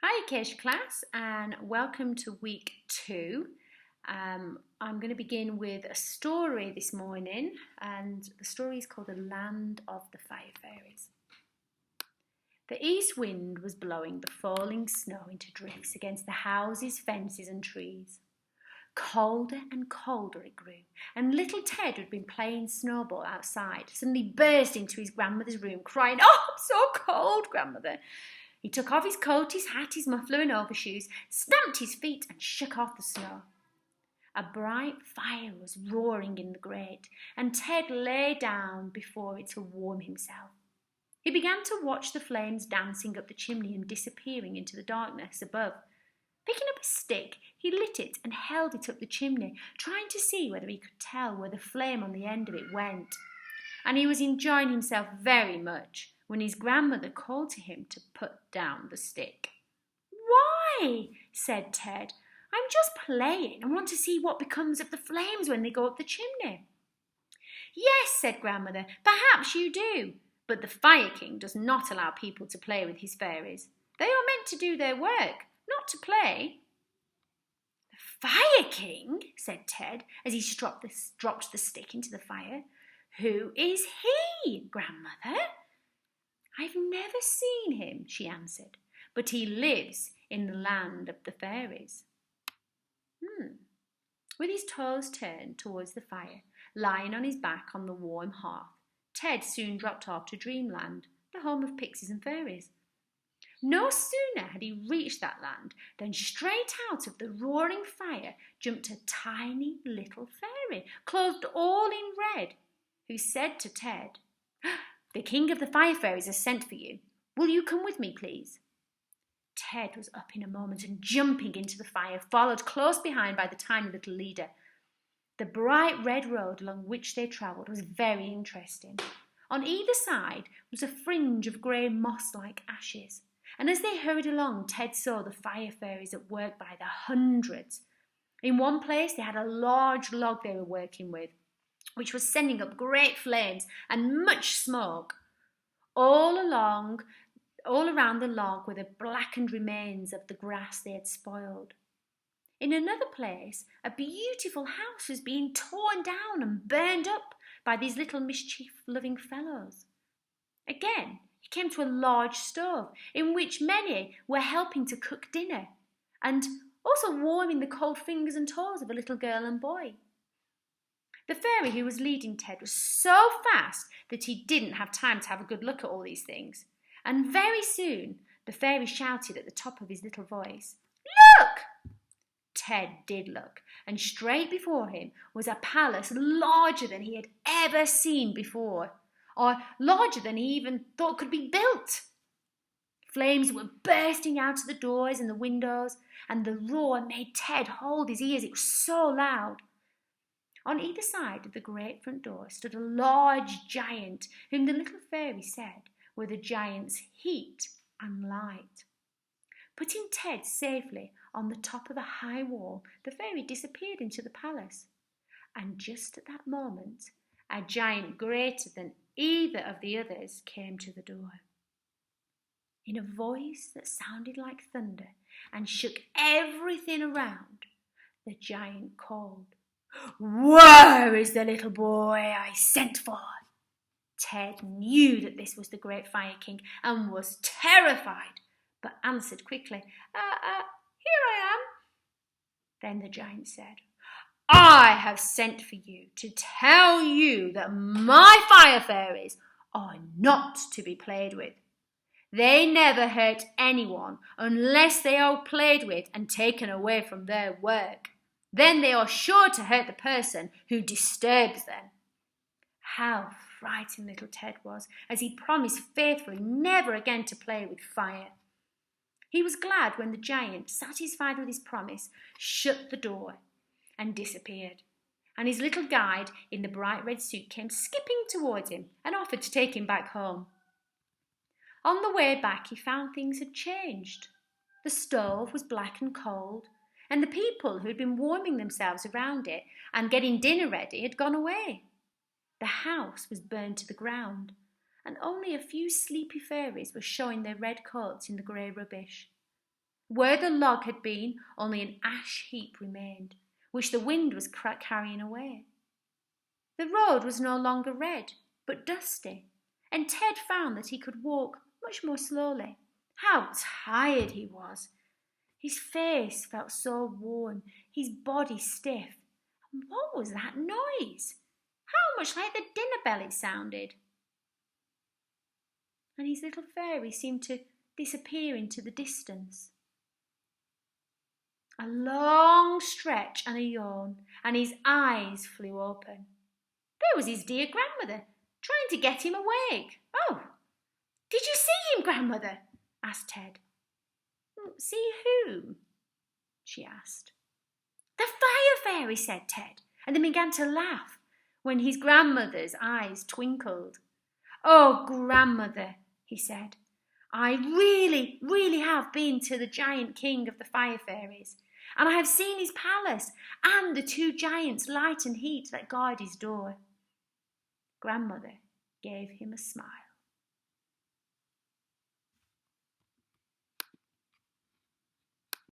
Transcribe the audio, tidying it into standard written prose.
Hi Acacia class and welcome to week 2. I'm going to begin with a story this morning, and the story is called The Land of the Fire Fairies. The east wind was blowing the falling snow into drifts against the houses, fences and trees. Colder and colder it grew, and little Ted, who had been playing snowball outside, suddenly burst into his grandmother's room crying, "Oh, I'm so cold, grandmother." He took off his coat, his hat, his muffler and overshoes, stamped his feet and shook off the snow. A bright fire was roaring in the grate, and Ted lay down before it to warm himself. He began to watch the flames dancing up the chimney and disappearing into the darkness above. Picking up a stick, he lit it and held it up the chimney, trying to see whether he could tell where the flame on the end of it went. And he was enjoying himself very much when his grandmother called to him to put down the stick. "Why?" said Ted. "I'm just playing and want to see what becomes of the flames when they go up the chimney." "Yes," said grandmother, "perhaps you do, but the Fire King does not allow people to play with his fairies. They are meant to do their work, not to play." "The Fire King?" said Ted as he dropped the stick into the fire. "Who is he, grandmother?" "I've never seen him," she answered, "but he lives in the land of the fairies." With his toes turned towards the fire, lying on his back on the warm hearth, Ted soon dropped off to Dreamland, the home of pixies and fairies. No sooner had he reached that land than straight out of the roaring fire jumped a tiny little fairy, clothed all in red, who said to Ted, "The King of the Fire Fairies has sent for you. Will you come with me, please?" Ted was up in a moment and jumping into the fire, followed close behind by the tiny little leader. The bright red road along which they travelled was very interesting. On either side was a fringe of grey moss-like ashes, and as they hurried along, Ted saw the fire fairies at work by the hundreds. In one place they had a large log they were working with, which was sending up great flames and much smoke. All around the log were the blackened remains of the grass they had spoiled. In another place, a beautiful house was being torn down and burned up by these little mischief-loving fellows. Again, he came to a large stove in which many were helping to cook dinner and also warming the cold fingers and toes of a little girl and boy. The fairy who was leading Ted was so fast that he didn't have time to have a good look at all these things. And very soon the fairy shouted at the top of his little voice, "Look!" Ted did look, and straight before him was a palace larger than he had ever seen before, or larger than he even thought could be built. Flames were bursting out of the doors and the windows, and the roar made Ted hold his ears. It was so loud. On either side of the great front door stood a large giant, whom the little fairy said were the giant's heat and light. Putting Ted safely on the top of a high wall, the fairy disappeared into the palace. And just at that moment, a giant greater than either of the others came to the door. In a voice that sounded like thunder and shook everything around, the giant called, "Where is the little boy I sent for?" Ted knew that this was the great Fire King and was terrified, but answered quickly, "Here I am." Then the giant said, "I have sent for you to tell you that my fire fairies are not to be played with. They never hurt anyone unless they are played with and taken away from their work. Then they are sure to hurt the person who disturbs them." How frightened little Ted was, as he promised faithfully never again to play with fire. He was glad when the giant, satisfied with his promise, shut the door and disappeared, and his little guide in the bright red suit came skipping towards him and offered to take him back home. On the way back he found things had changed. The stove was black and cold, and the people who had been warming themselves around it and getting dinner ready had gone away. The house was burned to the ground, and only a few sleepy fairies were showing their red coats in the grey rubbish. Where the log had been, only an ash heap remained, which the wind was carrying away. The road was no longer red, but dusty, and Ted found that he could walk much more slowly. How tired he was! His face felt so worn, his body stiff. And what was that noise? How much like the dinner bell it sounded! And his little fairy seemed to disappear into the distance. A long stretch and a yawn, and his eyes flew open. There was his dear grandmother, trying to get him awake. "Oh, did you see him, grandmother?" asked Ted. "See who?" she asked. "The fire fairy," said Ted, and then began to laugh when his grandmother's eyes twinkled. "Oh, grandmother," he said, "I really have been to the giant king of the fire fairies, and I have seen his palace and the two giants, Light and Heat, that guard his door." Grandmother gave him a smile.